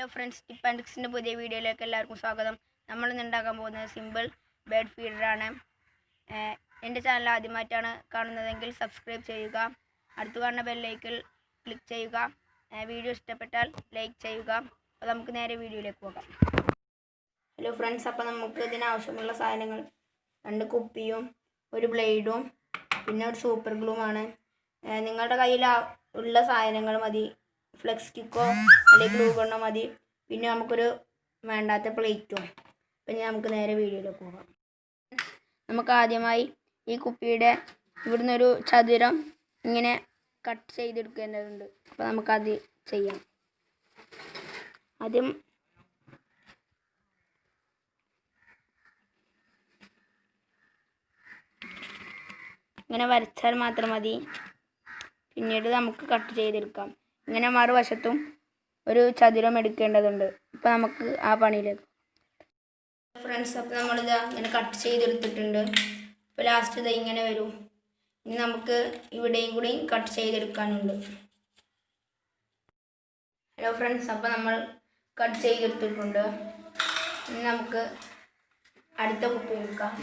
Hello friends, tip and ട്രിക്സിൻ്റെ പുതിയ വീഡിയോയിലേക്ക് എല്ലാവർക്കും സ്വാഗതം. നമ്മളിന്ന് ഉണ്ടാക്കാൻ പോകുന്നത് സിമ്പിൾ ബേഡ് ഫീഡറാണ്. എൻ്റെ ചാനൽ ആദ്യമായിട്ടാണ് കാണുന്നതെങ്കിൽ സബ്സ്ക്രൈബ് ചെയ്യുക. അടുത്ത് കാണുന്ന ബെല്ലൈക്കൺ ക്ലിക്ക് ചെയ്യുക. വീഡിയോ ഇഷ്ടപ്പെട്ടാൽ ലൈക്ക് ചെയ്യുക. അപ്പോൾ നമുക്ക് നേരെ വീഡിയോയിലേക്ക് പോകാം. ഹലോ ഫ്രണ്ട്സ്, അപ്പോൾ നമുക്ക് ഇതിനാവശ്യമുള്ള സാധനങ്ങൾ 2 കുപ്പിയും ഒരു ബ്ലേഡും പിന്നെ ഒരു സൂപ്പർ ഗ്ലൂമാണ്. നിങ്ങളുടെ കയ്യിൽ ഉള്ള സാധനങ്ങൾ മതി. ഫ്ലെക്സ് സ്റ്റിക്കോ അല്ലെങ്കിൽ ഗ്ലൂ ഗണ്ണോ മതി. പിന്നെ നമുക്കൊരു വേണ്ടാത്ത പ്ലേറ്റും. പിന്നെ നമുക്ക് നേരെ വീഡിയോയിലേക്ക് പോകാം. നമുക്ക് ആദ്യമായി ഈ കുപ്പിയുടെ ഇവിടുന്ന് ഒരു ചതുരം ഇങ്ങനെ കട്ട് ചെയ്തെടുക്കേണ്ടതുണ്ട്. അപ്പോൾ നമുക്കത് ചെയ്യാം. ആദ്യം ഇങ്ങനെ വരച്ചാൽ മാത്രം മതി. പിന്നീട് നമുക്ക് കട്ട് ചെയ്തെടുക്കാം. ഇങ്ങനെ മറുവശത്തും ഒരു ചതുരം എടുക്കേണ്ടതുണ്ട്. അപ്പോൾ നമുക്ക് ആ പണിയിലേക്ക് ഫ്രണ്ട്സ്. അപ്പോൾ നമ്മളിത് ഇങ്ങനെ കട്ട് ചെയ്തെടുത്തിട്ടുണ്ട്. ഇപ്പോൾ ലാസ്റ്റ് ഇത് ഇങ്ങനെ വരും. ഇനി നമുക്ക് ഇവിടെയും കൂടി കട്ട് ചെയ്തെടുക്കാനുണ്ട്. ഹലോ ഫ്രണ്ട്സ്, അപ്പോൾ നമ്മൾ കട്ട് ചെയ്തെടുത്തിട്ടുണ്ട്. ഇനി നമുക്ക് അടുത്ത കുപ്പി എടുക്കാം.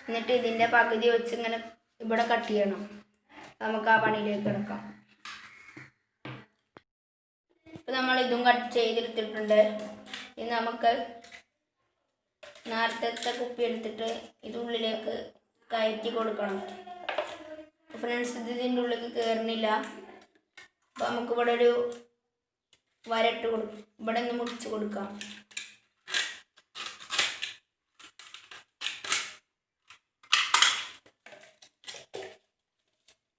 എന്നിട്ട് ഇതിൻ്റെ പകുതി വെച്ച് ഇങ്ങനെ ഇവിടെ കട്ട് ചെയ്യണം. നമുക്ക് ആ പണിയിലേക്ക് കിടക്കാം. ഇപ്പോൾ നമ്മൾ ഇതും കട്ട് ചെയ്തെടുത്തിട്ടുണ്ട്. ഇനി നമുക്ക് നേരത്തെ കുപ്പി എടുത്തിട്ട് ഇതുള്ളിലേക്ക് കയറ്റി കൊടുക്കണം. ഫ്രണ്ട്സ്, ഇതിൻ്റെ ഉള്ളിലേക്ക് കയറുന്നില്ല. അപ്പോൾ നമുക്ക് ഇവിടെ ഒരു വരട്ട് കൊടുക്കും. ഇവിടെ നിന്ന് മുറിച്ച് കൊടുക്കാം.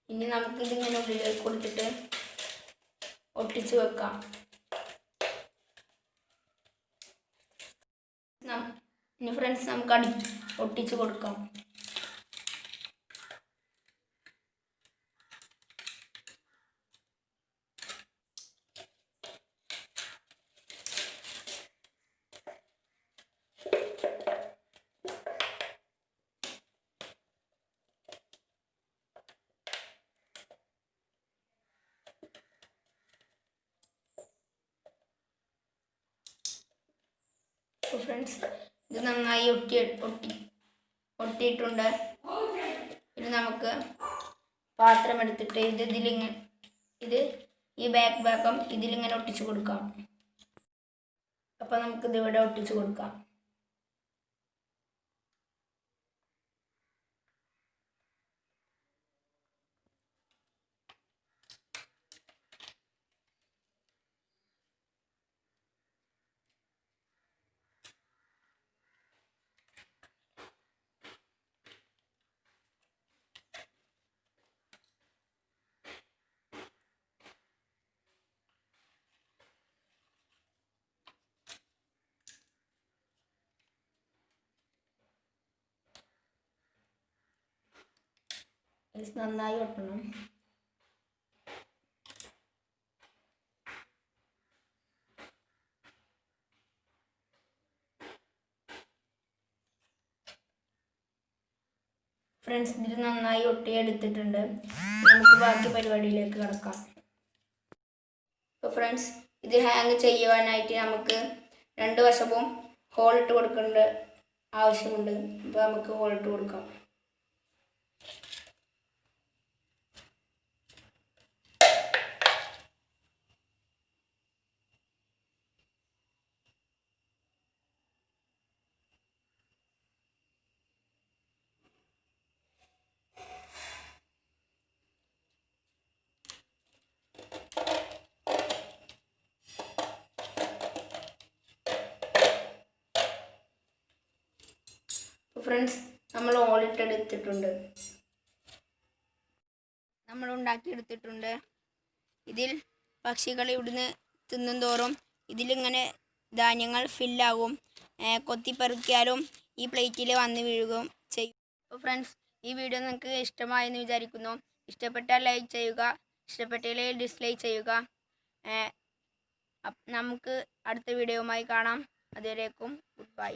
ഇനി നമുക്കിതിങ്ങനെ ഉള്ളിലേക്ക് കൊടുത്തിട്ട് ഒട്ടിച്ച് വെക്കാം. ഇനി ഫ്രണ്ട്സ്, നമുക്ക് ഒട്ടിച്ച് കൊടുക്കാം. ഫ്രണ്ട്സ്, ഇത് നന്നായി ഒട്ടിയിട്ടുണ്ട്. ഇനി നമുക്ക് പാത്രം എടുത്തിട്ട് ഈ ബാക്ക് ഭാഗം ഇതിലിങ്ങനെ ഒട്ടിച്ച് കൊടുക്കാം. അപ്പോൾ നമുക്കിത് ഇവിടെ ഒട്ടിച്ച് കൊടുക്കാം. നന്നായി ഒട്ടണം. ഫ്രണ്ട്സ്, ഇതിൽ നന്നായി ഒട്ടിയെടുത്തിട്ടുണ്ട്. നമുക്ക് ബാക്കി പരിപാടിയിലേക്ക് കിടക്കാം. അപ്പോൾ ഫ്രണ്ട്സ്, ഇത് ഹാങ് ചെയ്യുവാനായിട്ട് നമുക്ക് 2 വശവും ഹോൾ ഇട്ട് കൊടുക്കേണ്ട ആവശ്യമുണ്ട്. അപ്പോൾ നമുക്ക് ഹോൾ ഇട്ട് കൊടുക്കാം. ഫ്രണ്ട്സ്, നമ്മൾ ഓളിട്ടെടുത്തിട്ടുണ്ട്. നമ്മൾ ഉണ്ടാക്കിയെടുത്തിട്ടുണ്ട്. ഇതിൽ പക്ഷികൾ ഇവിടുന്ന് തിന്നും തോറും ഇതിലിങ്ങനെ ധാന്യങ്ങൾ ഫില്ലാകും. കൊത്തിപ്പറിക്കാലും ഈ പ്ലേറ്റിൽ വന്ന് വീഴുകയും ചെയ്യും. അപ്പോൾ ഫ്രണ്ട്സ്, ഈ വീഡിയോ നിങ്ങൾക്ക് ഇഷ്ടമായെന്ന് വിചാരിക്കുന്നു. ഇഷ്ടപ്പെട്ടാൽ ലൈക്ക് ചെയ്യുക, ഇഷ്ടപ്പെട്ടില്ലെങ്കിൽ ഡിസ്ലൈക്ക് ചെയ്യുക. നമുക്ക് അടുത്ത വീഡിയോയുമായി കാണാം. അതുവരേക്കും ഗുഡ് ബൈ.